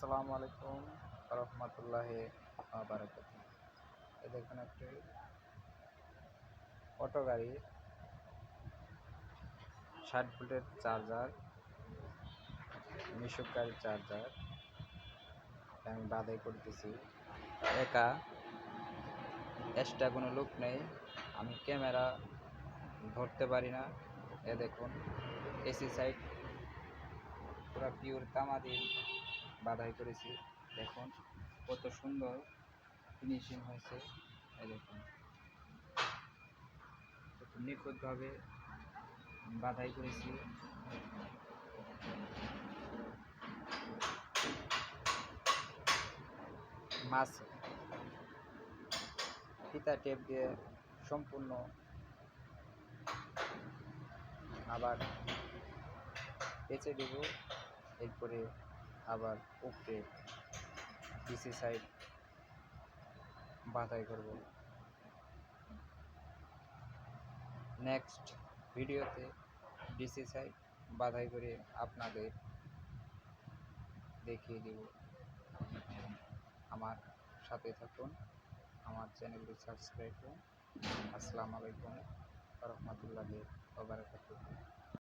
আসসালামু আলাইকুম রহমতুল্লাহি বারাকাতুহু। এই দেখুন একটি অটো গাড়ি 60 ভোল্টের চার্জার, মিশুক গাড়ির চার্জার আমি বাধাই করতেছি। একা এক্সট্রা কোনো লোক নেই, আমি ক্যামেরা ধরতে পারি না। এ দেখুন এসি সাইড পুরো পিওর তামা দিয়ে বাধাই করেছি। দেখুন কত সুন্দর ফিনিশিং হয়েছে। এই দেখুন কত নিখুঁতভাবে বাধাই করেছি। মাছ ফিতা টেপ দিয়ে সম্পূর্ণ আবার পেঁচে দেব, এরপরে আবার উপরে ডিসি সাইড বাধাই করব। নেক্সট ভিডিওতে ডিসি সাইড বাধাই করে আপনাদের দেখিয়ে দেব। আমার সাথে থাকুন, আমার চ্যানেলটি সাবস্ক্রাইব করুন। আসসালামু আলাইকুম রহমতুল্লাহি ওয়া বারাকাতুহু।